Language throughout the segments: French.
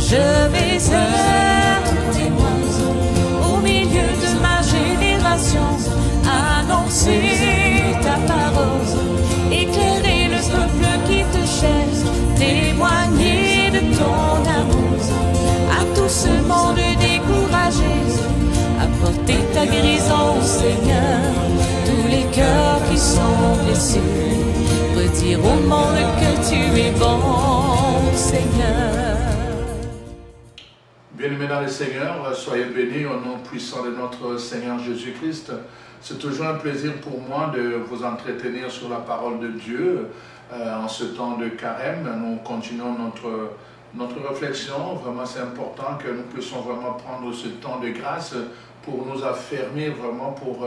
Je vais être témoin au milieu de ma génération, annoncer ta parole, éclairer le peuple qui te cherche, témoigner de ton amour à tout ce monde découragé, apporter ta guérison, Seigneur, tous les cœurs qui sont blessés, redire au monde que tu es bon, Seigneur. Bien-aimés dans le Seigneur, soyez bénis au nom puissant de notre Seigneur Jésus-Christ. C'est toujours un plaisir pour moi de vous entretenir sur la parole de Dieu. En ce temps de carême, nous continuons notre réflexion. Vraiment, c'est important que nous puissions vraiment prendre ce temps de grâce pour nous affermir, vraiment pour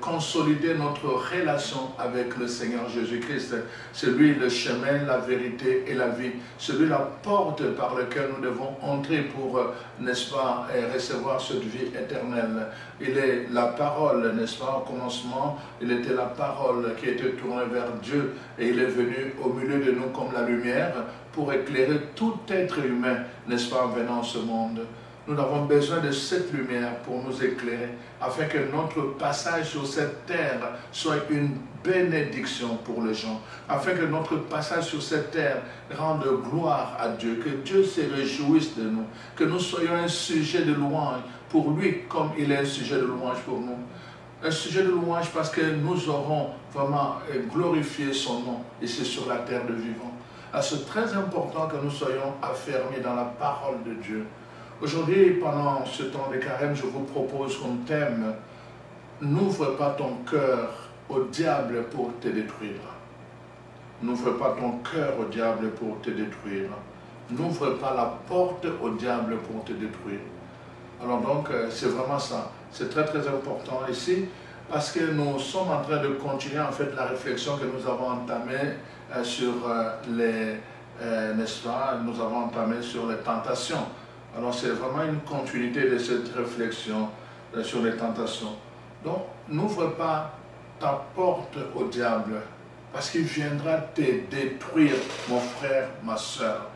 consolider notre relation avec le Seigneur Jésus-Christ. C'est lui le chemin, la vérité et la vie. C'est lui la porte par laquelle nous devons entrer pour, n'est-ce pas, recevoir cette vie éternelle. Il est la parole, n'est-ce pas, au commencement, il était la parole qui était tournée vers Dieu et il est venu au milieu de nous comme la lumière pour éclairer tout être humain, n'est-ce pas, en venant à ce monde. Nous avons besoin de cette lumière pour nous éclairer, afin que notre passage sur cette terre soit une bénédiction pour les gens, afin que notre passage sur cette terre rende gloire à Dieu, que Dieu se réjouisse de nous, que nous soyons un sujet de louange pour lui comme il est un sujet de louange pour nous. Un sujet de louange parce que nous aurons vraiment glorifié son nom ici sur la terre de vivants. C'est très important que nous soyons affermis dans la parole de Dieu. Aujourd'hui, pendant ce temps de carême, je vous propose comme thème « N'ouvre pas ton cœur au diable pour te détruire. » N'ouvre pas ton cœur au diable pour te détruire. N'ouvre pas la porte au diable pour te détruire. Alors donc, c'est vraiment ça. C'est très très important ici, parce que nous sommes en train de continuer en fait la réflexion que nous avons entamée sur n'est-ce pas, nous avons entamé sur les tentations. Alors c'est vraiment une continuité de cette réflexion sur les tentations. Donc n'ouvre pas ta porte au diable, parce qu'il viendra te détruire, mon frère, ma soeur.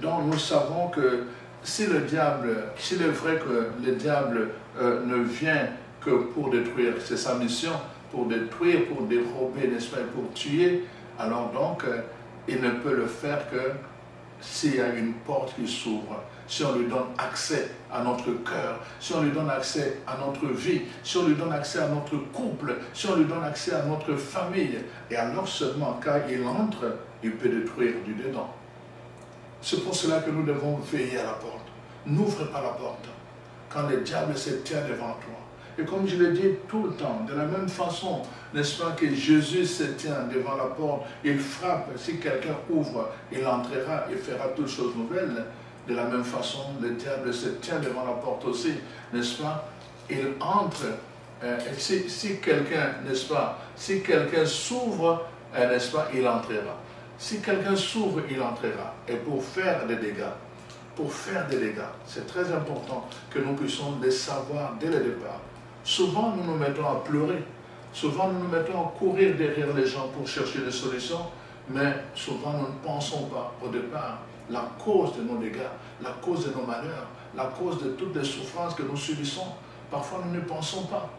Donc nous savons que si le diable, s'il est vrai que le diable ne vient que pour détruire, c'est sa mission, pour détruire, pour dérober, n'est-ce pas, pour tuer, alors donc il ne peut le faire que s'il y a une porte qui s'ouvre, si on lui donne accès à notre cœur, si on lui donne accès à notre vie, si on lui donne accès à notre couple, si on lui donne accès à notre famille, et alors seulement quand il entre, il peut détruire du dedans. C'est pour cela que nous devons veiller à la porte. N'ouvre pas la porte quand le diable se tient devant toi. Et comme je le dis tout le temps, de la même façon, n'est-ce pas, que Jésus se tient devant la porte, il frappe, si quelqu'un ouvre, il entrera et fera toutes choses nouvelles. De la même façon, le diable se tient devant la porte aussi, n'est-ce pas? Il entre, si quelqu'un, n'est-ce pas, si quelqu'un s'ouvre, n'est-ce pas, il entrera. Si quelqu'un s'ouvre, il entrera. Et pour faire des dégâts, c'est très important que nous puissions les savoir dès le départ. Souvent, nous nous mettons à pleurer. Souvent, nous nous mettons à courir derrière les gens pour chercher des solutions. Mais souvent, nous ne pensons pas au départ la cause de nos dégâts, la cause de nos malheurs, la cause de toutes les souffrances que nous subissons. Parfois, nous ne pensons pas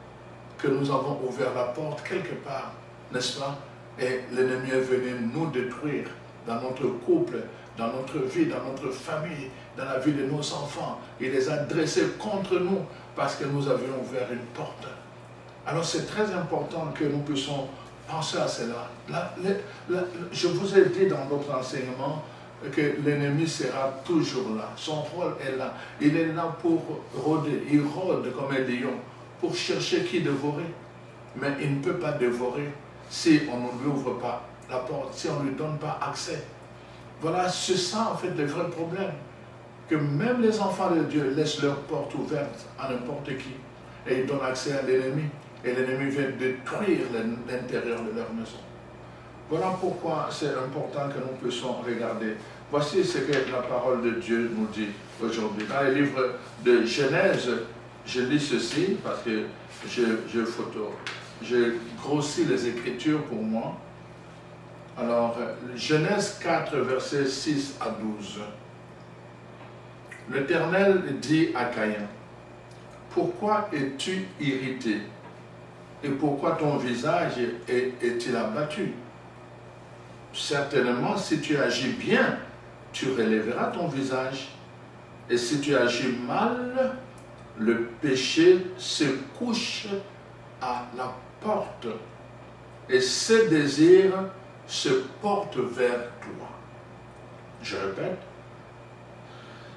que nous avons ouvert la porte quelque part, n'est-ce pas? Et l'ennemi est venu nous détruire dans notre couple, dans notre vie, dans notre famille, dans la vie de nos enfants. Il les a dressés contre nous parce que nous avions ouvert une porte. Alors c'est très important que nous puissions penser à cela. Je vous ai dit dans notre enseignement que l'ennemi sera toujours là. Son rôle est là. Il est là pour rôder. Il rôde comme un lion pour chercher qui dévorer. Mais il ne peut pas dévorer si on ne lui ouvre pas la porte, si on ne lui donne pas accès. Voilà, c'est ça en fait le vrai problème. Que même les enfants de Dieu laissent leur porte ouverte à n'importe qui. Et ils donnent accès à l'ennemi. Et l'ennemi vient détruire l'intérieur de leur maison. Voilà pourquoi c'est important que nous puissions regarder. Voici ce que la parole de Dieu nous dit aujourd'hui. Dans le livre de Genèse, je lis ceci parce que je grossis les Écritures pour moi. Alors, Genèse 4, versets 6 à 12. L'Éternel dit à Caïn, pourquoi es-tu irrité? Et pourquoi ton visage est-il abattu? Certainement, si tu agis bien, tu relèveras ton visage. Et si tu agis mal, le péché se couche à la porte. Et ses désirs se portent vers toi. Je répète,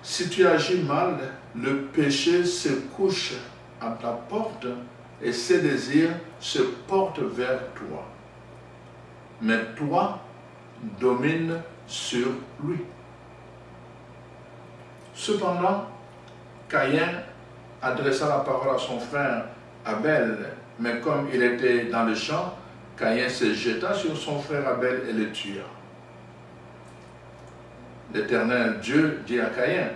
si tu agis mal, le péché se couche à ta porte et ses désirs se portent vers toi. Mais toi, domine sur lui. Cependant, Caïn adressa la parole à son frère Abel, mais comme il était dans le champ, Caïn se jeta sur son frère Abel et le tua. L'Éternel Dieu dit à Caïn,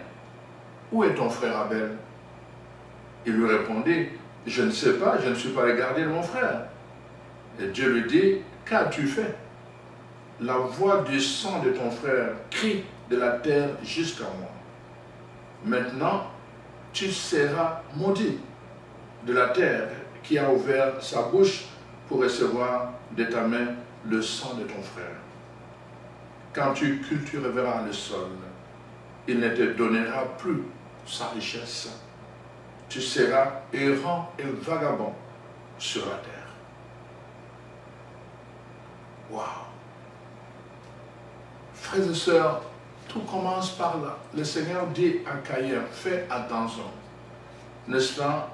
où est ton frère Abel? Il lui répondit, je ne sais pas, je ne suis pas le gardien de mon frère. Et Dieu lui dit, qu'as-tu fait? La voix du sang de ton frère crie de la terre jusqu'à moi. Maintenant, tu seras maudit de la terre qui a ouvert sa bouche pour recevoir de ta main le sang de ton frère. Quand tu cultiveras le sol, il ne te donnera plus sa richesse. Tu seras errant et vagabond sur la terre. Waouh! Frères et sœurs, tout commence par là. Le Seigneur dit à Caïn, fais attention. N'est-ce pas?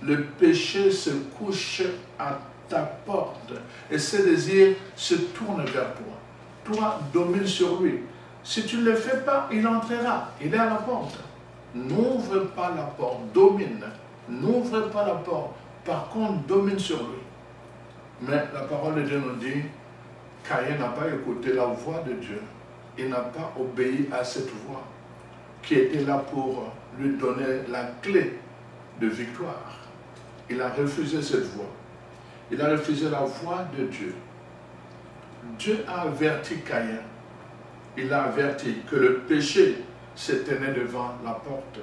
Le péché se couche à ta porte et ses désirs se tournent vers toi. Toi, domine sur lui. Si tu ne le fais pas, il entrera. Il est à la porte. N'ouvre pas la porte, domine. N'ouvre pas la porte. Par contre, domine sur lui. Mais la parole de Dieu nous dit, Caïn n'a pas écouté la voix de Dieu. Il n'a pas obéi à cette voix qui était là pour lui donner la clé de victoire. Il a refusé cette voix. Il a refusé la voix de Dieu. Dieu a averti Caïn. Il a averti que le péché se tenait devant la porte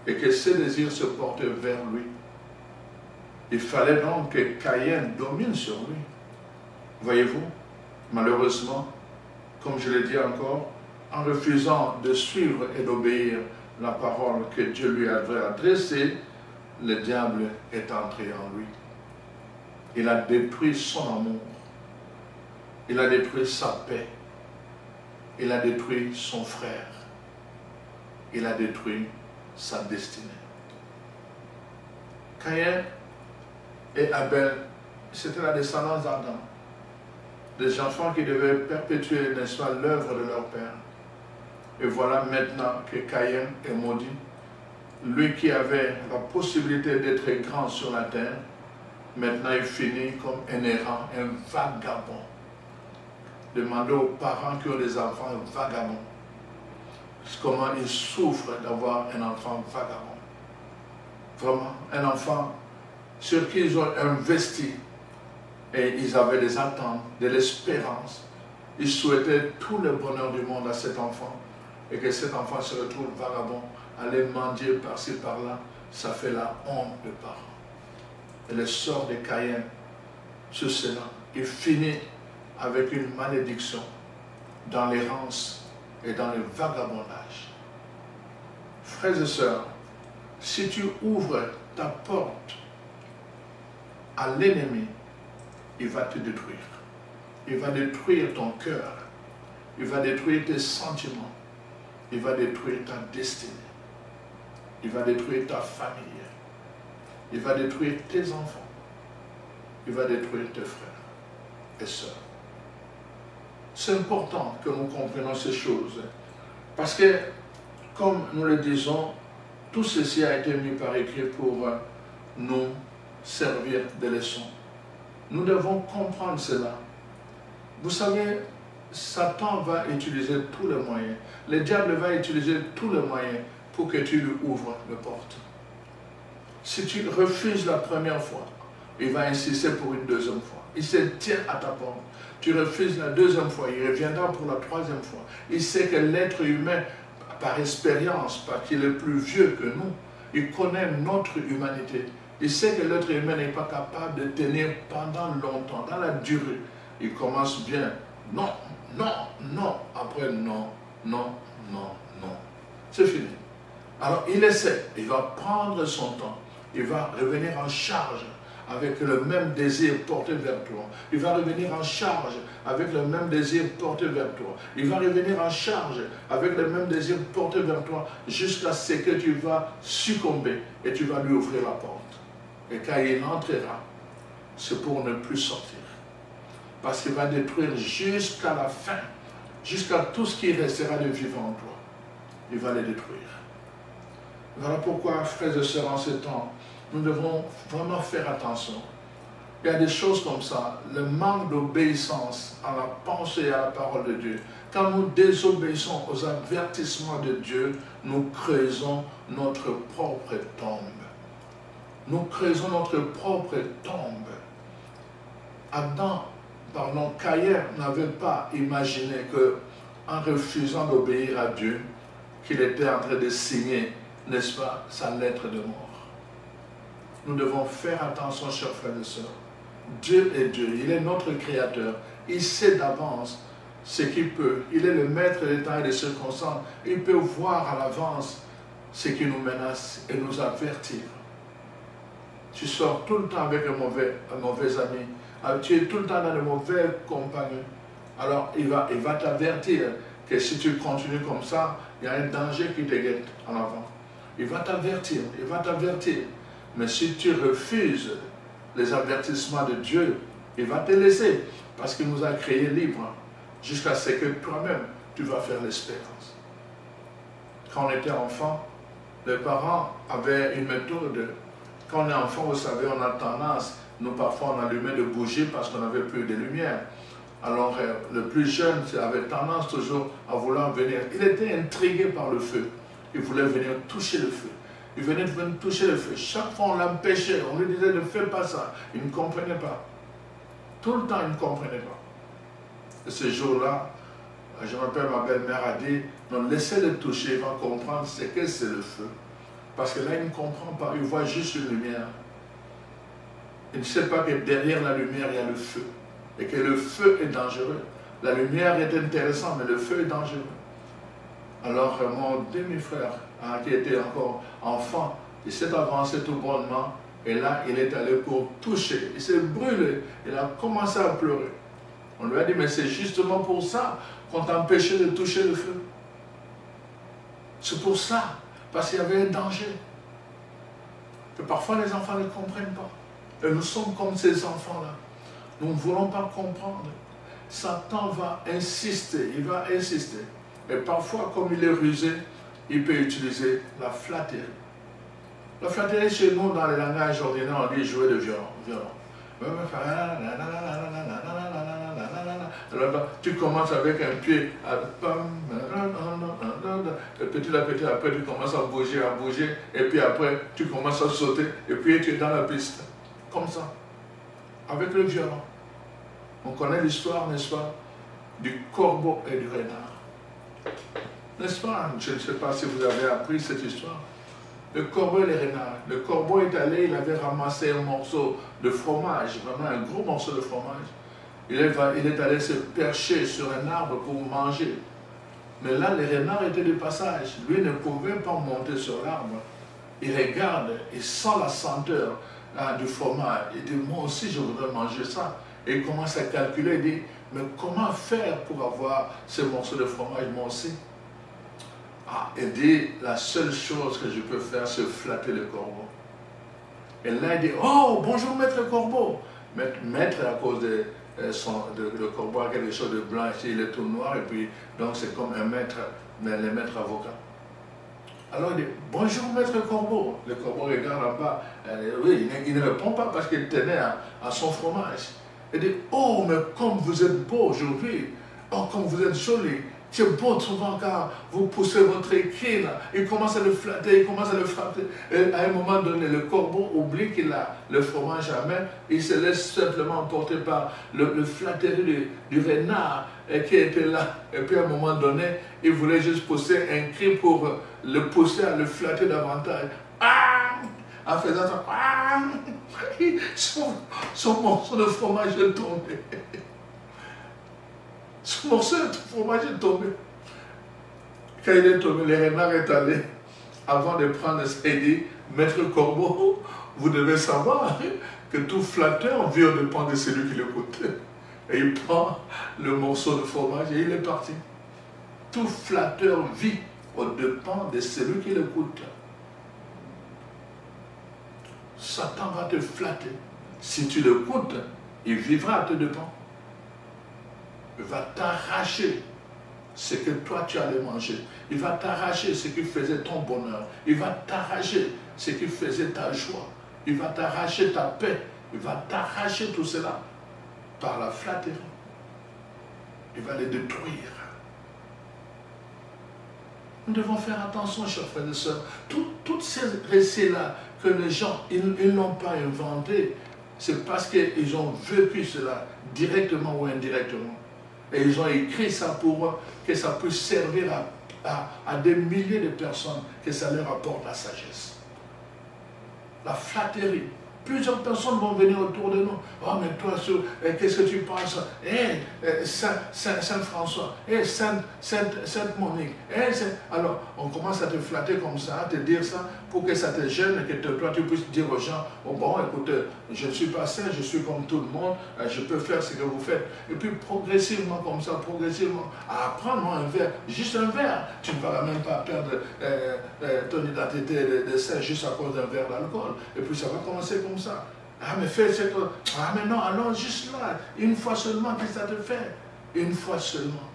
et que ses désirs se portaient vers lui. Il fallait donc que Caïn domine sur lui. Voyez-vous, malheureusement, comme je l'ai dit encore, en refusant de suivre et d'obéir la parole que Dieu lui avait adressée, le diable est entré en lui. Il a détruit son amour. Il a détruit sa paix. Il a détruit son frère. Il a détruit sa destinée. Caïn et Abel, c'était la descendance d'Adam. Des enfants qui devaient perpétuer, n'est-ce pas, l'œuvre de leur père. Et voilà maintenant que Caïn est maudit. Lui qui avait la possibilité d'être grand sur la terre, maintenant il finit comme un errant, un vagabond. Demandez aux parents qui ont des enfants vagabonds comment ils souffrent d'avoir un enfant vagabond. Vraiment, un enfant sur qui ils ont investi et ils avaient des attentes, de l'espérance. Ils souhaitaient tout le bonheur du monde à cet enfant et que cet enfant se retrouve vagabond, aller mendier par-ci par-là, ça fait la honte des parents. Et le sort de Caïn sur cela, il finit avec une malédiction dans l'errance et dans le vagabondage. Frères et sœurs, si tu ouvres ta porte à l'ennemi, il va te détruire. Il va détruire ton cœur. Il va détruire tes sentiments. Il va détruire ta destinée. Il va détruire ta famille. Il va détruire tes enfants. Il va détruire tes frères et sœurs. C'est important que nous comprenions ces choses. Parce que, comme nous le disons, tout ceci a été mis par écrit pour nous servir de leçon. Nous devons comprendre cela. Vous savez, Satan va utiliser tous les moyens. Le diable va utiliser tous les moyens pour que tu lui ouvres les portes. Si tu refuses la première fois, il va insister pour une deuxième fois. Il se tient à ta porte. Tu refuses la deuxième fois, il reviendra pour la troisième fois. Il sait que l'être humain par expérience, parce qu'il est plus vieux que nous, il connaît notre humanité. Il sait que l'être humain n'est pas capable de tenir pendant longtemps, dans la durée. Il commence bien. Non, non, non. Après, non, non, non, non. C'est fini. Alors, il essaie. Il va prendre son temps. Il va revenir en charge avec le même désir porté vers toi. Il va revenir en charge avec le même désir porté vers toi. Il va revenir en charge avec le même désir porté vers toi jusqu'à ce que tu vas succomber et tu vas lui ouvrir la porte. Et quand il entrera, c'est pour ne plus sortir. Parce qu'il va détruire jusqu'à la fin, jusqu'à tout ce qui restera de vivant en toi. Il va les détruire. Voilà pourquoi, frères et sœurs, en ce temps, nous devons vraiment faire attention. Il y a des choses comme ça, le manque d'obéissance à la pensée et à la parole de Dieu. Quand nous désobéissons aux avertissements de Dieu, nous creusons notre propre tombe. Nous creusons notre propre tombe. Adam, Caïn n'avait pas imaginé qu'en refusant d'obéir à Dieu, qu'il était en train de signer, n'est-ce pas, sa lettre de mort. Nous devons faire attention, chers frères et sœurs. Dieu est Dieu, il est notre Créateur. Il sait d'avance ce qu'il peut. Il est le maître des temps et des circonstances. Il peut voir à l'avance ce qui nous menace et nous avertir. Tu sors tout le temps avec un mauvais ami. Tu es tout le temps dans de mauvais compagnons. Alors, il va t'avertir que si tu continues comme ça, il y a un danger qui te guette en avant. Il va t'avertir, il va t'avertir. Mais si tu refuses les avertissements de Dieu, il va te laisser. Parce qu'il nous a créés libres. Jusqu'à ce que toi-même, tu vas faire l'expérience. Quand on était enfant, les parents avaient une méthode. Quand on est enfant, vous savez, on a tendance, nous parfois on allumait des bougies parce qu'on n'avait plus de lumière. Alors le plus jeune avait tendance toujours à vouloir venir. Il était intrigué par le feu. Il voulait venir toucher le feu. Il venait de venir toucher le feu. Chaque fois on l'empêchait, on lui disait ne fais pas ça. Il ne comprenait pas. Tout le temps il ne comprenait pas. Et ce jour-là, je me rappelle, ma belle-mère a dit, non, laissez-le toucher, il va comprendre ce que c'est le feu. Parce que là, il ne comprend pas, il voit juste une lumière. Il ne sait pas que derrière la lumière, il y a le feu. Et que le feu est dangereux. La lumière est intéressante, mais le feu est dangereux. Alors, mon demi-frère, qui était encore enfant, il s'est avancé tout bonnement. Et là, il est allé pour toucher. Il s'est brûlé. Il a commencé à pleurer. On lui a dit, mais c'est justement pour ça qu'on t'empêchait de toucher le feu. C'est pour ça. Parce qu'il y avait un danger. Que parfois les enfants ne comprennent pas. Et nous sommes comme ces enfants-là. Nous ne voulons pas comprendre. Satan va insister, il va insister. Et parfois, comme il est rusé, il peut utiliser la flatterie. La flatterie, chez nous, dans les langages ordinaires, on dit jouer de violon. Alors, tu commences avec un pied, et petit à petit, après tu commences à bouger, et puis après tu commences à sauter, et puis tu es dans la piste. Comme ça, avec le violon. On connaît l'histoire, n'est-ce pas, du corbeau et du renard. N'est-ce pas? Je ne sais pas si vous avez appris cette histoire. Le corbeau et le renard. Le corbeau est allé, il avait ramassé un morceau de fromage, vraiment un gros morceau de fromage. Il est allé se percher sur un arbre pour manger. Mais là, le renard était de passage. Lui ne pouvait pas monter sur l'arbre. Il regarde, il sent la senteur du fromage. Il dit, moi aussi, je voudrais manger ça. Et il commence à calculer, il dit, mais comment faire pour avoir ce morceau de fromage, moi aussi? Il dit, la seule chose que je peux faire, c'est flatter le corbeau. Et là, il dit, oh, bonjour, maître corbeau. Maître, à cause de le corbeau a quelque chose de blanc, ici il est tout noir, et puis donc c'est comme un maître, les maîtres avocats. Alors il dit, bonjour maître corbeau. Le corbeau regarde là-bas, oui, il ne répond pas parce qu'il tenait à son fromage. Il dit, oh, mais comme vous êtes beau aujourd'hui, oh, comme vous êtes joli, C'est beau souvent quand vous poussez votre écrit, là, il commence à le flatter, il commence à le frapper. Et à un moment donné, le corbeau oublie qu'il a le fromage à main, il se laisse simplement emporter par le flatterie du renard qui était là. Et puis à un moment donné, il voulait juste pousser un cri pour le pousser à le flatter davantage. Ah! En faisant ça, ah! Son morceau de fromage est tombé. Ce morceau de fromage est tombé. Quand il est tombé, le renard est allé, avant de prendre ça, il dit, Maître Corbeau, vous devez savoir que tout flatteur vit au dépend de celui qui l'écoute. Et il prend le morceau de fromage et il est parti. Tout flatteur vit au dépend de celui qui l'écoute. Satan va te flatter. Si tu l'écoutes, il vivra à tes dépens. Il va t'arracher ce que toi tu allais manger. Il va t'arracher ce qui faisait ton bonheur. Il va t'arracher ce qui faisait ta joie. Il va t'arracher ta paix. Il va t'arracher tout cela par la flatterie. Il va les détruire. Nous devons faire attention, chers frères et sœurs. Tous ces récits-là que les gens, ils n'ont pas inventé, c'est parce qu'ils ont vécu cela directement ou indirectement. Et ils ont écrit ça pour que ça puisse servir à des milliers de personnes, que ça leur apporte la sagesse. La flatterie. Plusieurs personnes vont venir autour de nous. Oh, mais toi, qu'est-ce que tu penses? Saint François, Sainte Monique. Alors, on commence à te flatter comme ça, à te dire ça, pour que ça te gêne et que toi, tu puisses dire aux gens, oh, bon, écoute, je ne suis pas saint, je suis comme tout le monde, je peux faire ce que vous faites. Et puis, progressivement, comme ça, progressivement, prends-moi un verre, juste un verre. Tu ne vas même pas perdre ton identité de saint juste à cause d'un verre d'alcool. Et puis, ça va commencer comme ça. Ah, mais fais cette... Ah, mais non, alors juste là, une fois seulement, qu'est-ce que ça te fait? Une fois seulement.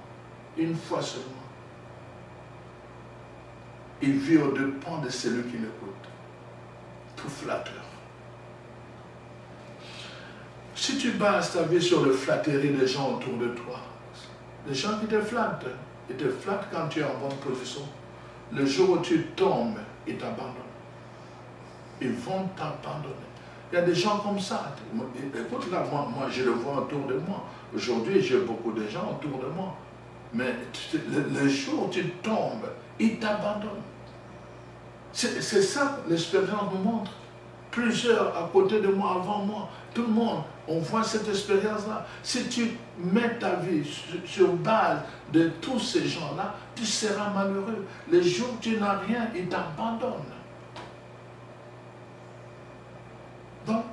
Une fois seulement. Il vit au dépens de celui qui l'écoute. Tout flatteur. Si tu bases ta vie sur le flatterie des gens autour de toi, les gens qui te flattent, ils te flattent quand tu es en bonne position. Le jour où tu tombes, ils t'abandonnent. Ils vont t'abandonner. Il y a des gens comme ça. Écoute là, moi je le vois autour de moi. Aujourd'hui, j'ai beaucoup de gens autour de moi. Mais le jour où tu tombes, ils t'abandonnent. C'est ça que l'expérience nous montre. Plusieurs à côté de moi, avant moi, tout le monde, on voit cette expérience-là. Si tu mets ta vie sur base de tous ces gens-là, tu seras malheureux. Les jours où tu n'as rien, ils t'abandonnent. Donc,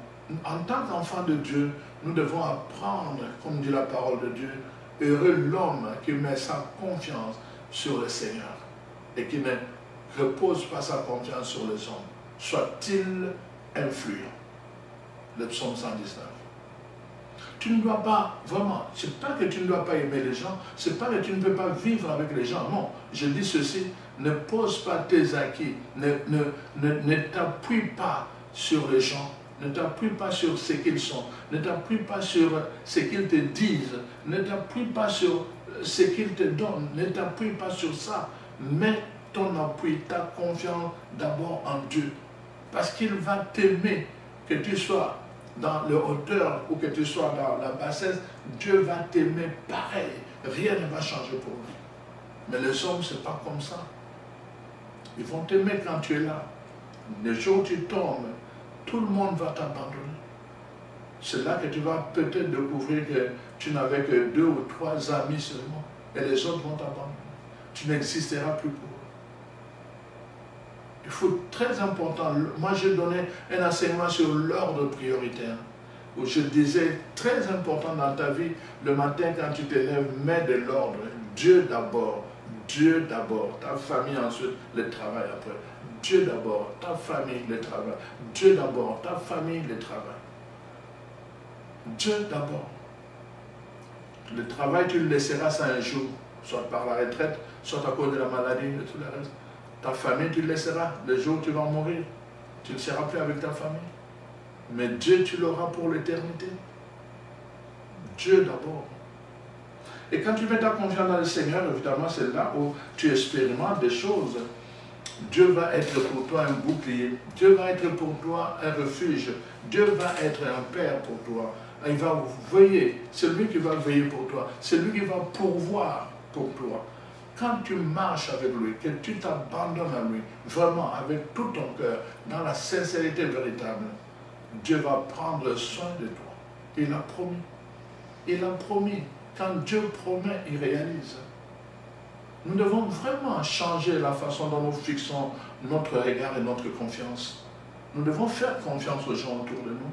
en tant qu'enfant de Dieu, nous devons apprendre, comme dit la parole de Dieu, heureux l'homme qui met sa confiance sur le Seigneur et qui ne repose pas sa confiance sur les hommes, soit-il influent. Le psaume 119. Tu ne dois pas, vraiment, c'est pas que tu ne dois pas aimer les gens, c'est pas que tu ne peux pas vivre avec les gens, non. Je dis ceci, ne pose pas tes acquis, ne t'appuie pas sur les gens, ne t'appuie pas sur ce qu'ils sont, ne t'appuie pas sur ce qu'ils te disent, ne t'appuie pas sur ce qu'ils te donnent, ne t'appuie pas sur ça. Mets ton appui, ta confiance d'abord en Dieu. Parce qu'il va t'aimer, que tu sois dans le hauteur ou que tu sois dans la bassesse, Dieu va t'aimer pareil. Rien ne va changer pour lui. Mais les hommes, ce n'est pas comme ça. Ils vont t'aimer quand tu es là. Le jour où tu tombes, tout le monde va t'abandonner. C'est là que tu vas peut-être découvrir que tu n'avais que 2 ou 3 amis seulement. Et les autres vont t'abandonner. Tu n'existeras plus pour eux. Il faut très important. Moi, j'ai donné un enseignement sur l'ordre prioritaire. Où je disais, très important dans ta vie, le matin quand tu te lèves, mets de l'ordre. Dieu d'abord. Dieu d'abord. Ta famille ensuite, le travail après. Dieu d'abord, ta famille, le travail. Dieu d'abord, ta famille, le travail. Dieu d'abord. Le travail, tu le laisseras ça un jour, soit par la retraite, soit à cause de la maladie et tout le reste. Ta famille, tu le laisseras le jour où tu vas mourir. Tu ne seras plus avec ta famille. Mais Dieu, tu l'auras pour l'éternité. Dieu d'abord. Et quand tu mets ta confiance dans le Seigneur, évidemment, c'est là où tu expérimentes des choses. Dieu va être pour toi un bouclier. Dieu va être pour toi un refuge. Dieu va être un père pour toi. Il va veiller. C'est lui qui va veiller pour toi. C'est lui qui va pourvoir pour toi. Quand tu marches avec lui, que tu t'abandonnes à lui, vraiment avec tout ton cœur, dans la sincérité véritable, Dieu va prendre soin de toi. Il a promis. Il a promis. Quand Dieu promet, il réalise. Nous devons vraiment changer la façon dont nous fixons notre regard et notre confiance. Nous devons faire confiance aux gens autour de nous,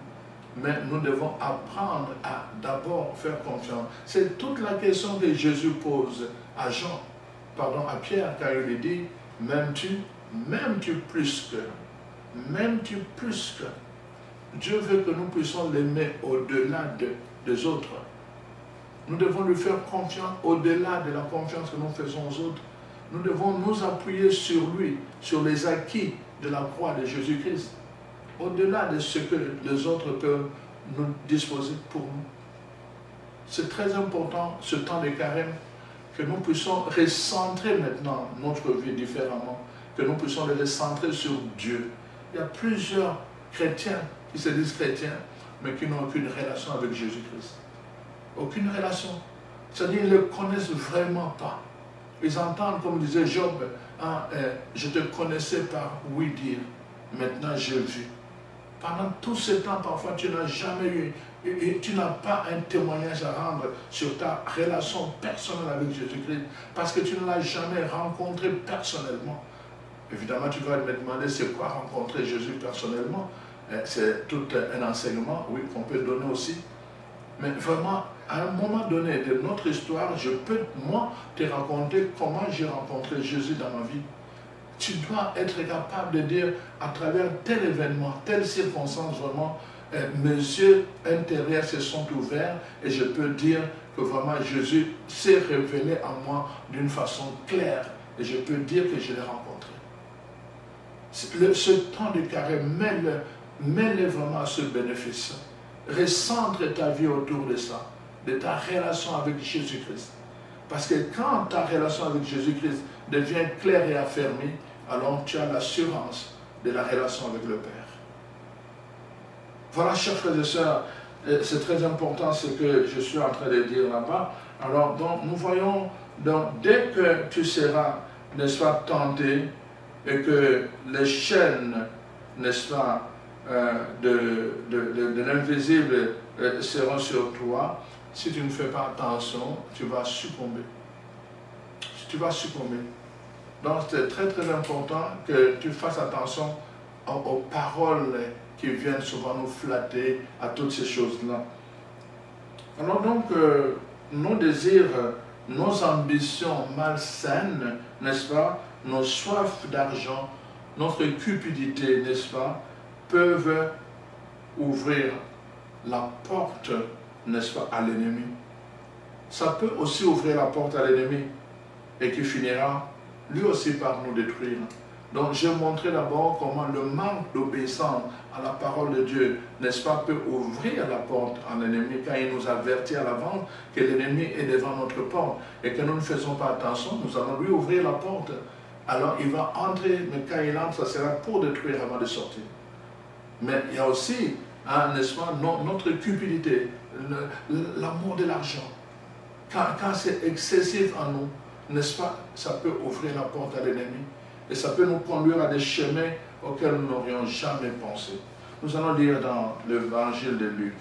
mais nous devons apprendre à d'abord faire confiance. C'est toute la question que Jésus pose à Pierre, quand il lui dit, m'aimes-tu plus que, m'aimes-tu plus que. Dieu veut que nous puissions l'aimer au-delà des autres. Nous devons lui faire confiance au-delà de la confiance que nous faisons aux autres. Nous devons nous appuyer sur lui, sur les acquis de la croix de Jésus-Christ, au-delà de ce que les autres peuvent nous disposer pour nous. C'est très important, ce temps de carême, que nous puissions recentrer maintenant notre vie différemment, que nous puissions le recentrer sur Dieu. Il y a plusieurs chrétiens qui se disent chrétiens, mais qui n'ont aucune relation avec Jésus-Christ. Aucune relation. C'est-à-dire qu'ils ne le connaissent vraiment pas. Ils entendent, comme disait Job, je te connaissais par oui dire, maintenant j'ai vu. Pendant tout ce temps, parfois, tu n'as jamais eu, et tu n'as pas un témoignage à rendre sur ta relation personnelle avec Jésus-Christ, parce que tu ne l'as jamais rencontré personnellement. Évidemment, tu vas me demander c'est quoi rencontrer Jésus personnellement. C'est tout un enseignement, oui, qu'on peut donner aussi. Mais vraiment, à un moment donné de notre histoire, je peux, moi, te raconter comment j'ai rencontré Jésus dans ma vie. Tu dois être capable de dire, à travers tel événement, telle circonstance, vraiment, mes yeux intérieurs se sont ouverts et je peux dire que vraiment Jésus s'est révélé à moi d'une façon claire et je peux dire que je l'ai rencontré. Ce temps de carême, mets-le vraiment à ce bénéfice. Recentre ta vie autour de ça, de ta relation avec Jésus-Christ. Parce que quand ta relation avec Jésus-Christ devient claire et affermie, alors tu as l'assurance de la relation avec le Père. Voilà, chers frères et sœurs, c'est très important ce que je suis en train de dire là-bas. Alors, donc, nous voyons, donc, dès que tu seras, n'est-ce pas, tenté, et que les chaînes, n'est-ce pas, de l'invisible seront sur toi, si tu ne fais pas attention, tu vas succomber. Tu vas succomber. Donc c'est très très important que tu fasses attention aux paroles qui viennent souvent nous flatter, à toutes ces choses-là. Alors donc, nos désirs, nos ambitions malsaines, n'est-ce pas, nos soifs d'argent, notre cupidité, n'est-ce pas, peuvent ouvrir la porte, n'est-ce pas, à l'ennemi. Ça peut aussi ouvrir la porte à l'ennemi et qui finira lui aussi par nous détruire. Donc j'ai montré d'abord comment le manque d'obéissance à la parole de Dieu, n'est-ce pas, peut ouvrir la porte à l'ennemi quand il nous avertit à l'avance que l'ennemi est devant notre porte et que nous ne faisons pas attention, nous allons lui ouvrir la porte. Alors il va entrer, mais quand il entre, ça sera pour détruire avant de sortir. Mais il y a aussi, hein, n'est-ce pas, notre cupidité, l'amour de l'argent. Quand c'est excessif en nous, n'est-ce pas, ça peut ouvrir la porte à l'ennemi. Et ça peut nous conduire à des chemins auxquels nous n'aurions jamais pensé. Nous allons lire dans l'évangile de Luc,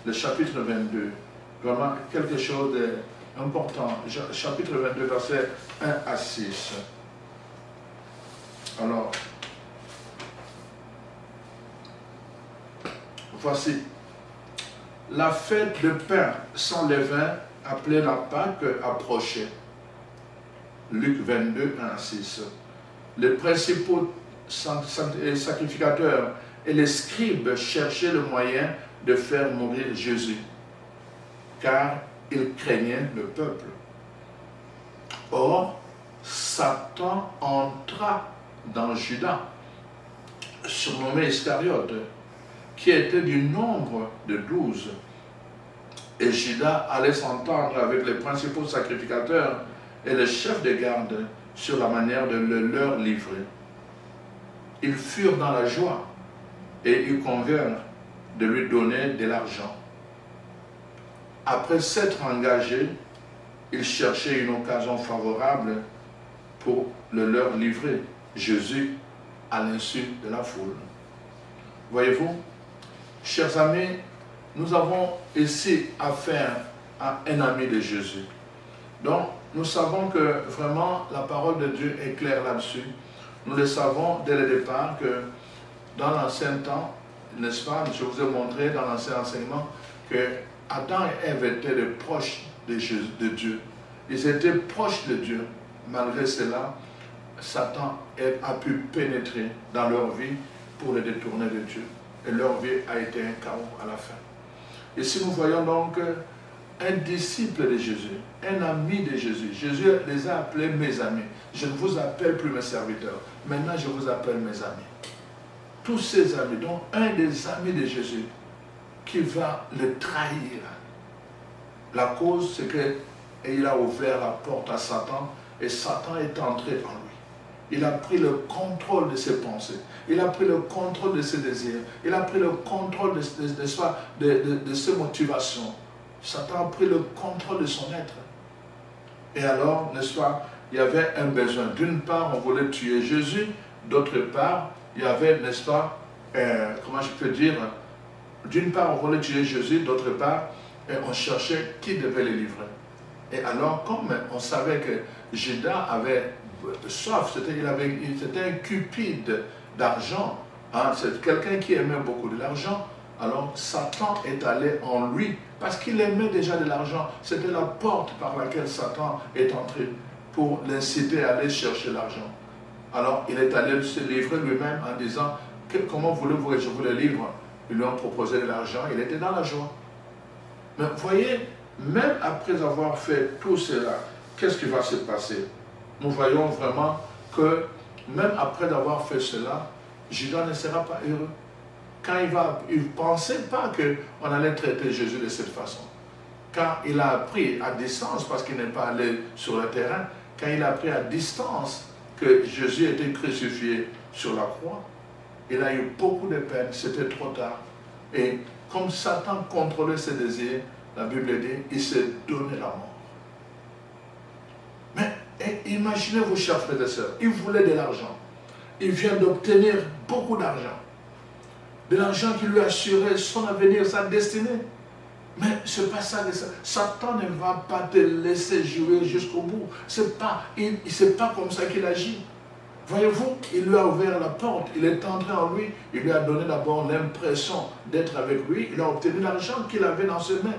le chapitre 22, vraiment quelque chose d'important. Chapitre 22, versets 1 à 6. Alors, voici. La fête de pain sans levain, appelée la Pâque, approchait. Luc 22, 1 à 6. Les principaux sacrificateurs et les scribes cherchaient le moyen de faire mourir Jésus, car ils craignaient le peuple. Or, Satan entra dans Judas, surnommé Iscariote, qui était du nombre de 12. Et Judas allait s'entendre avec les principaux sacrificateurs et les chefs de garde sur la manière de le leur livrer. Ils furent dans la joie et ils convinrent de lui donner de l'argent. Après s'être engagés, ils cherchaient une occasion favorable pour le leur livrer, Jésus, à l'insu de la foule. Voyez-vous, chers amis, nous avons ici affaire à un ami de Jésus. Donc, nous savons que vraiment la parole de Dieu est claire là-dessus. Nous le savons dès le départ que dans l'ancien temps, n'est-ce pas, je vous ai montré dans l'ancien enseignement que Adam et Ève étaient les proches de Dieu. Ils étaient proches de Dieu. Malgré cela, Satan a pu pénétrer dans leur vie pour les détourner de Dieu. Et leur vie a été un chaos à la fin. Ici, nous voyons donc un disciple de Jésus, un ami de Jésus. Jésus les a appelés mes amis. Je ne vous appelle plus mes serviteurs. Maintenant, je vous appelle mes amis. Tous ces amis, donc un des amis de Jésus qui va le trahir. La cause, c'est qu'il a ouvert la porte à Satan et Satan est entré en lui. Il a pris le contrôle de ses pensées. Il a pris le contrôle de ses désirs. Il a pris le contrôle de ses motivations. Satan a pris le contrôle de son être. Et alors, n'est-ce pas, il y avait un besoin. D'une part, on voulait tuer Jésus. D'autre part, il y avait, n'est-ce pas, comment je peux dire, d'une part, on voulait tuer Jésus. D'autre part, on cherchait qui devait le livrer. Et alors, comme on savait que Judas avait soif, c'était un cupide d'argent, hein, c'est quelqu'un qui aimait beaucoup de l'argent, alors Satan est allé en lui, parce qu'il aimait déjà de l'argent, c'était la porte par laquelle Satan est entré, pour l'inciter à aller chercher l'argent. Alors il est allé se livrer lui-même en disant, comment voulez-vous que je vous le livre? Ils lui ont proposé de l'argent, il était dans la joie. Mais voyez, même après avoir fait tout cela, qu'est-ce qui va se passer? Nous voyons vraiment que même après avoir fait cela, Judas ne sera pas heureux. Quand il ne pensait pas qu'on allait traiter Jésus de cette façon. Quand il a appris à distance, parce qu'il n'est pas allé sur le terrain, quand il a appris à distance que Jésus était crucifié sur la croix, il a eu beaucoup de peine, c'était trop tard. Et comme Satan contrôlait ses désirs, la Bible dit, il s'est donné la mort. Mais imaginez-vous, chers frères et sœurs, il voulait de l'argent. Il vient d'obtenir beaucoup d'argent. De l'argent qui lui assurait son avenir, sa destinée. Mais ce n'est pas ça. Satan ne va pas te laisser jouer jusqu'au bout. C'est pas comme ça qu'il agit. Voyez-vous, il lui a ouvert la porte, il est entré en lui, il lui a donné d'abord l'impression d'être avec lui, il a obtenu l'argent qu'il avait dans ses mains.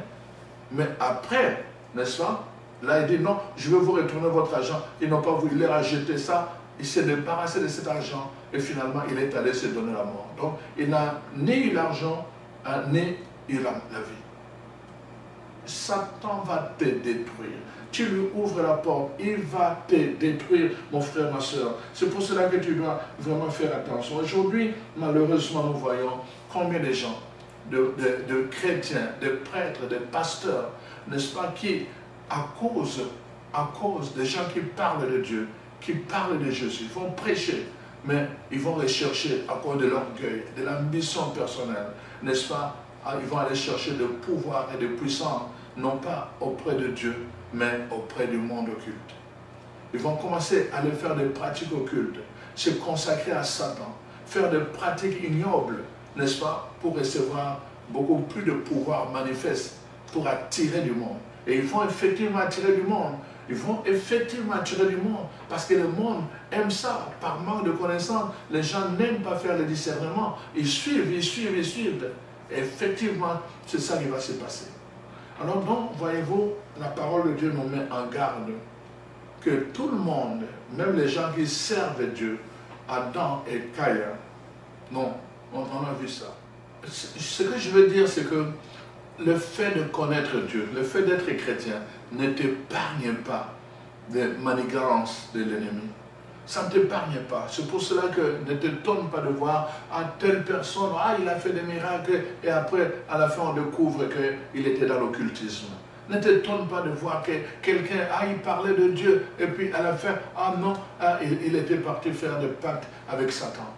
Mais après, n'est-ce pas, là il dit non, je vais vous retourner votre argent. Ils n'ont pas voulu, il leur a jeté ça, il s'est débarrassé de cet argent et finalement il est allé se donner la mort. Donc il n'a ni eu l'argent, ni eu la vie. Satan va te détruire. Tu lui ouvres la porte, il va te détruire, mon frère, ma soeur. C'est pour cela que tu dois vraiment faire attention. Aujourd'hui, malheureusement, nous voyons combien de gens, de chrétiens, de prêtres, de pasteurs, n'est-ce pas, qui, à cause des gens qui parlent de Dieu, qui parlent de Jésus, vont prêcher, mais ils vont rechercher à cause de l'orgueil, de l'ambition personnelle, n'est-ce pas, ils vont aller chercher de pouvoir et de puissance, non pas auprès de Dieu, mais auprès du monde occulte. Ils vont commencer à aller faire des pratiques occultes, se consacrer à Satan, faire des pratiques ignobles, n'est-ce pas, pour recevoir beaucoup plus de pouvoir manifeste, pour attirer du monde. Et ils vont effectivement attirer du monde. Ils vont effectivement attirer du monde, parce que le monde aime ça, par manque de connaissances. Les gens n'aiment pas faire le discernement. Ils suivent, ils suivent, ils suivent. Et effectivement, c'est ça qui va se passer. Alors donc, voyez-vous, la parole de Dieu nous met en garde que tout le monde, même les gens qui servent Dieu, Adam et Caïn, non, on a vu ça. Ce que je veux dire, c'est que le fait de connaître Dieu, le fait d'être chrétien, ne t'épargne pas des manigances de l'ennemi. Ça ne t'épargne pas. C'est pour cela que ne t'étonne pas de voir telle personne, il a fait des miracles, et après, à la fin, on découvre qu'il était dans l'occultisme. Ne t'étonne pas de voir que quelqu'un, il parlait de Dieu, et puis à la fin, non, il était parti faire des pactes avec Satan.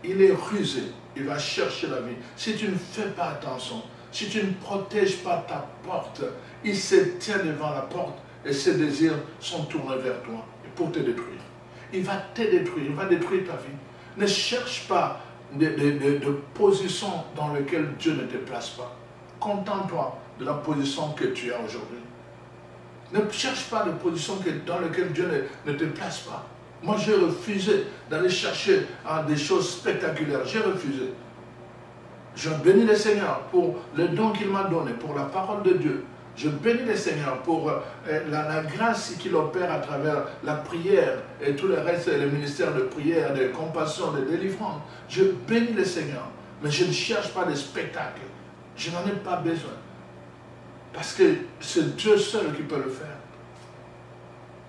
Il est rusé, il va chercher la vie. Si tu ne fais pas attention, si tu ne protèges pas ta porte, il se tient devant la porte, et ses désirs sont tournés vers toi, pour te détruire. Il va te détruire, il va détruire ta vie. Ne cherche pas de position dans laquelle Dieu ne te place pas. Contente-toi de la position que tu as aujourd'hui. Ne cherche pas de position dans laquelle Dieu ne te place pas. Moi, j'ai refusé d'aller chercher des choses spectaculaires. J'ai refusé. Je bénis le Seigneur pour le don qu'il m'a donné, pour la parole de Dieu. Je bénis le Seigneur pour la grâce qu'il opère à travers la prière et tout le reste, le ministère de prière, de compassion, de délivrance. Je bénis le Seigneur, mais je ne cherche pas de spectacle. Je n'en ai pas besoin. Parce que c'est Dieu seul qui peut le faire.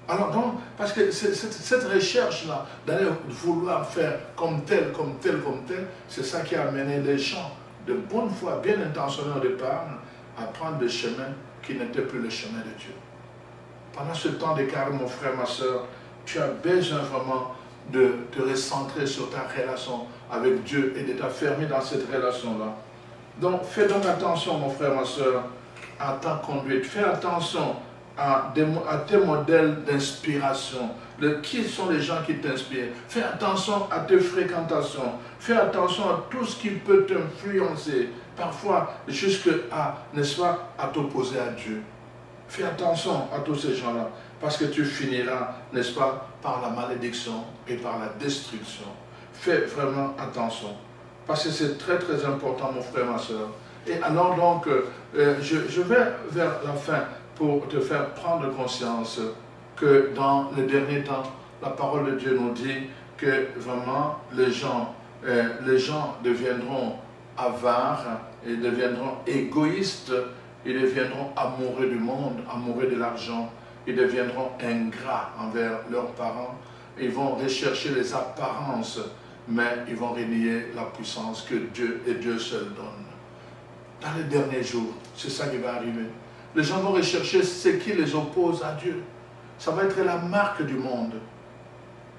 Alors donc, parce que cette recherche-là, d'aller vouloir faire comme tel, comme tel, comme tel, c'est ça qui a amené les gens de bonne foi, bien intentionnés au départ, à prendre des chemins qui n'étaient plus le chemin de Dieu. Pendant ce temps d'écart, mon frère, ma soeur, tu as besoin vraiment de te recentrer sur ta relation avec Dieu et de t'affermir dans cette relation-là. Donc, fais donc attention, mon frère, ma soeur, à ta conduite. Fais attention à tes modèles d'inspiration. Qui sont les gens qui t'inspirent? Fais attention à tes fréquentations. Fais attention à tout ce qui peut t'influencer. Parfois, jusqu'à, n'est-ce pas, à t'opposer à Dieu. Fais attention à tous ces gens-là. Parce que tu finiras, n'est-ce pas, par la malédiction et par la destruction. Fais vraiment attention. Parce que c'est très très important, mon frère, ma soeur. Et alors donc, je vais vers la fin pour te faire prendre conscience que dans le dernier temps, la parole de Dieu nous dit que vraiment les gens deviendront avares, ils deviendront égoïstes, ils deviendront amoureux du monde, amoureux de l'argent, ils deviendront ingrats envers leurs parents, ils vont rechercher les apparences, mais ils vont renier la puissance que Dieu et Dieu seul donne. Dans les derniers jours, c'est ça qui va arriver. Les gens vont rechercher ce qui les oppose à Dieu. Ça va être la marque du monde.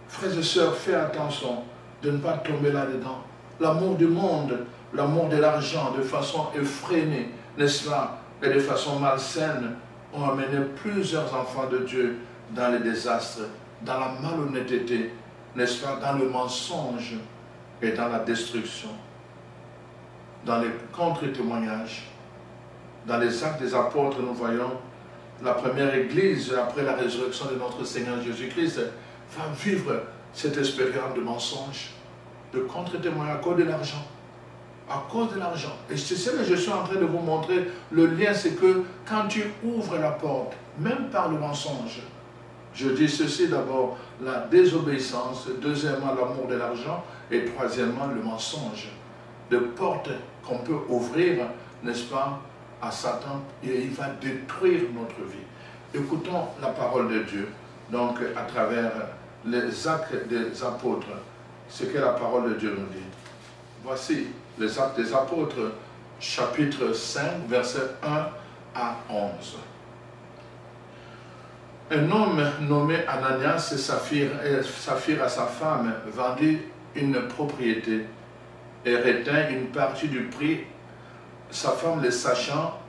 Frères et sœurs, faites attention de ne pas tomber là-dedans. L'amour du monde, l'amour de l'argent, de façon effrénée, n'est-ce pas, et de façon malsaine, ont amené plusieurs enfants de Dieu dans les désastres, dans la malhonnêteté, n'est-ce pas, dans le mensonge et dans la destruction. Dans les contre-témoignages, dans les actes des apôtres, nous voyons la première église, après la résurrection de notre Seigneur Jésus-Christ, va vivre cette expérience de mensonge, de contre-témoignage à cause de l'argent. À cause de l'argent. Et c'est ce que je suis en train de vous montrer. Le lien, c'est que quand tu ouvres la porte, même par le mensonge, je dis ceci d'abord, la désobéissance, deuxièmement l'amour de l'argent, et troisièmement le mensonge. De portes qu'on peut ouvrir, n'est-ce pas, à Satan, et il va détruire notre vie. Écoutons la parole de Dieu, donc à travers les actes des apôtres, ce que la parole de Dieu nous dit. Voici les actes des apôtres, chapitre 5, versets 1 à 11. Un homme nommé Ananias et Saphir à sa femme vendit une propriété et retint une partie du prix, sa femme le sachant,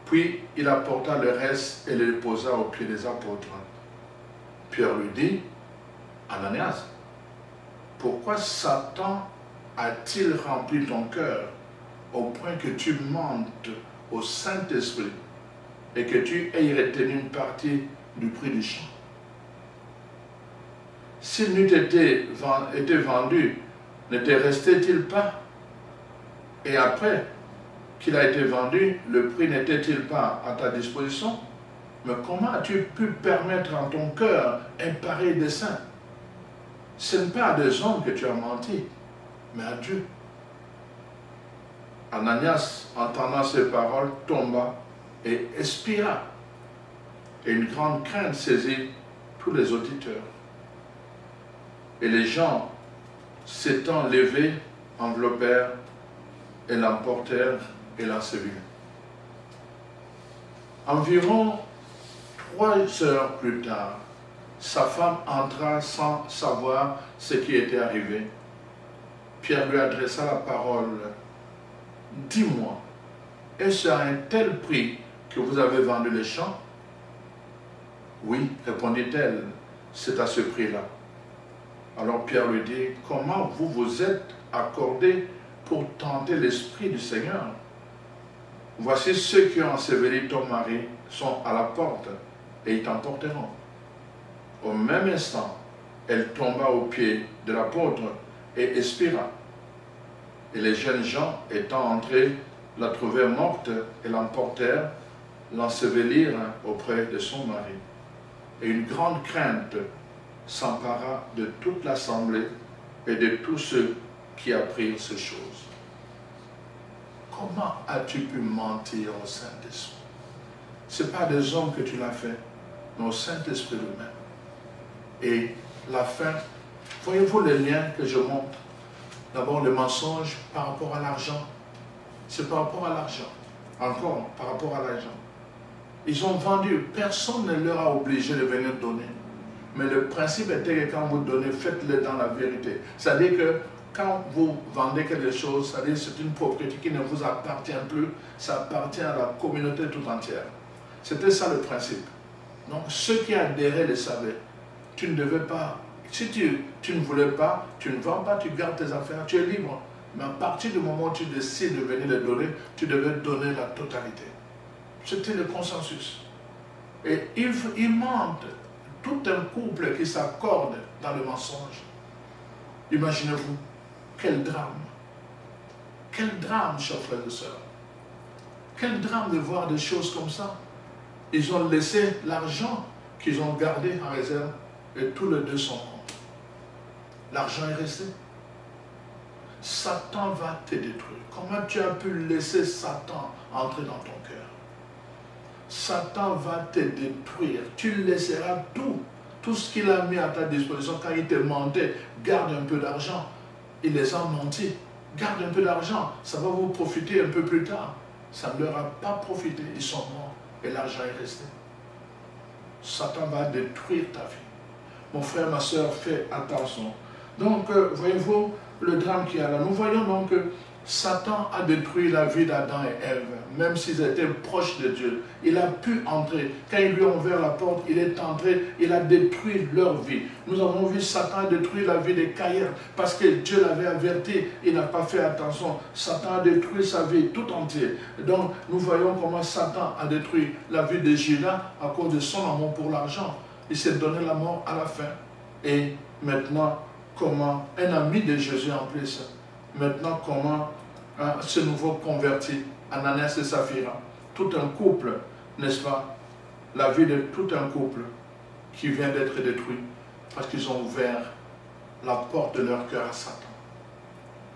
puis il apporta le reste et le déposa aux pieds des apôtres. Pierre lui dit, Ananias, pourquoi Satan a-t-il rempli ton cœur au point que tu mentes au Saint-Esprit et que tu aies retenu une partie du prix du champ? S'il n'eût été vendu, ne te restait-il pas? Et après qu'il a été vendu, le prix n'était-il pas à ta disposition? Mais comment as-tu pu permettre en ton cœur un pareil dessein? Ce n'est pas à des hommes que tu as menti, mais à Dieu. Ananias, entendant ces paroles, tomba et expira. Et une grande crainte saisit tous les auditeurs. Et les gens, s'étant levés, enveloppèrent et l'emportèrent et l'ensevelirent. Environ 3 heures plus tard, sa femme entra sans savoir ce qui était arrivé. Pierre lui adressa la parole. « Dis-moi, est-ce à un tel prix que vous avez vendu les champs ?» « Oui, répondit-elle, c'est à ce prix-là. » Alors Pierre lui dit, « Comment vous vous êtes accordé pour tenter l'Esprit du Seigneur? Voici ceux qui ont enseveli ton mari sont à la porte et ils t'emporteront. » Au même instant, elle tomba aux pieds de l'apôtre et expira. Et les jeunes gens, étant entrés, la trouvèrent morte et l'emportèrent, l'ensevelirent auprès de son mari. Et une grande crainte s'empara de toute l'assemblée et de tous ceux qui apprirent ces choses. Comment as-tu pu mentir au Saint-Esprit? Ce n'est pas des hommes que tu l'as fait, mais au Saint-Esprit lui-même. Et la fin, voyez-vous les liens que je montre? D'abord le mensonge par rapport à l'argent. C'est par rapport à l'argent. Encore par rapport à l'argent. Ils ont vendu, personne ne leur a obligé de venir donner. Mais le principe était que quand vous donnez, faites-le dans la vérité. C'est-à-dire que quand vous vendez quelque chose, c'est-à-dire c'est une propriété qui ne vous appartient plus, ça appartient à la communauté tout entière. C'était ça le principe. Donc ceux qui adhéraient le savaient. Tu ne devais pas, si tu ne voulais pas, tu ne vends pas, tu gardes tes affaires, tu es libre. Mais à partir du moment où tu décides de venir les donner, tu devais donner la totalité. C'était le consensus. Et ils mentent. Tout un couple qui s'accorde dans le mensonge. Imaginez-vous, quel drame. Quel drame, chers frères et sœurs. Quel drame de voir des choses comme ça. Ils ont laissé l'argent qu'ils ont gardé en réserve et tous les deux sont morts. L'argent est resté. Satan va te détruire. Comment tu as pu laisser Satan entrer dans ton cœur? Satan va te détruire. Tu laisseras tout ce qu'il a mis à ta disposition. Quand il te mentait, garde un peu d'argent. Il les a menti. Garde un peu d'argent. Ça va vous profiter un peu plus tard. Ça ne leur a pas profité. Ils sont morts et l'argent est resté. Satan va détruire ta vie. Mon frère, ma soeur, fais attention. Donc, voyez-vous le drame qu'il y a là. Nous voyons donc que Satan a détruit la vie d'Adam et Ève, même s'ils étaient proches de Dieu. Il a pu entrer. Quand ils lui ont ouvert la porte, il est entré, il a détruit leur vie. Nous avons vu Satan détruire la vie de Caïn, parce que Dieu l'avait averti, il n'a pas fait attention. Satan a détruit sa vie tout entière. Donc, nous voyons comment Satan a détruit la vie de Judas à cause de son amour pour l'argent. Il s'est donné la mort à la fin. Et maintenant, comment un ami de Jésus en plus, maintenant comment ce nouveau converti, Ananias et Saphira, tout un couple, n'est-ce pas? La vie de tout un couple qui vient d'être détruit parce qu'ils ont ouvert la porte de leur cœur à Satan.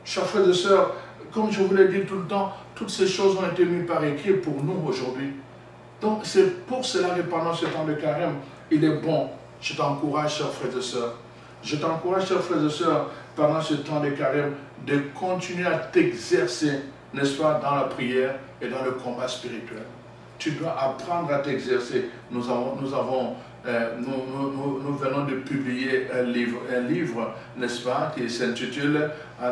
Chers frères et sœurs, comme je vous l'ai dit tout le temps, toutes ces choses ont été mises par écrit pour nous aujourd'hui. Donc c'est pour cela que pendant ce temps de carême, il est bon, je t'encourage, chers frères et sœurs, je t'encourage, chers frères et sœurs, pendant ce temps de carême, de continuer à t'exercer, n'est-ce pas, dans la prière et dans le combat spirituel. Tu dois apprendre à t'exercer. Nous venons de publier un livre, n'est-ce pas, qui s'intitule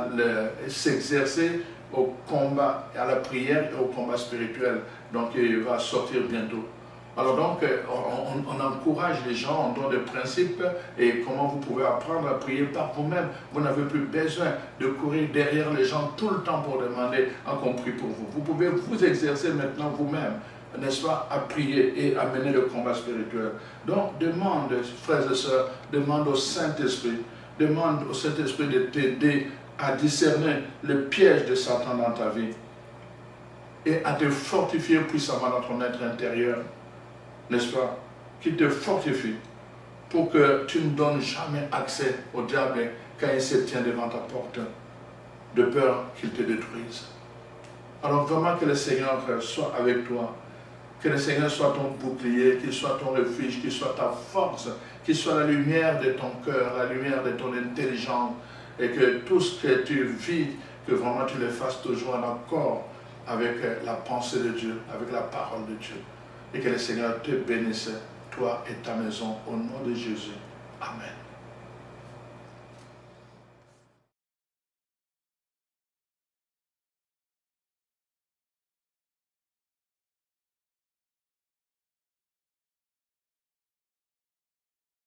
« S'exercer au combat, à la prière et au combat spirituel ». Donc, il va sortir bientôt. Alors donc, on encourage les gens, on donne des principes et comment vous pouvez apprendre à prier par vous-même. Vous n'avez plus besoin de courir derrière les gens tout le temps pour demander qu'on prie pour vous. Vous pouvez vous exercer maintenant vous-même, n'est-ce pas, à prier et à mener le combat spirituel. Donc, demande, frères et sœurs, demande au Saint-Esprit, demande au Saint-Esprit de t'aider à discerner le piège de Satan dans ta vie et à te fortifier puissamment dans ton être intérieur. N'est-ce pas, qui te fortifie pour que tu ne donnes jamais accès au diable quand il se tient devant ta porte, de peur qu'il te détruise. Alors vraiment que le Seigneur soit avec toi Que le Seigneur soit ton bouclier, qu'il soit ton refuge, qu'il soit ta force, qu'il soit la lumière de ton cœur, la lumière de ton intelligence, et que tout ce que tu vis, que vraiment tu le fasses toujours en accord avec la pensée de Dieu, avec la parole de Dieu. Et que le Seigneur te bénisse, toi et ta maison, au nom de Jésus. Amen.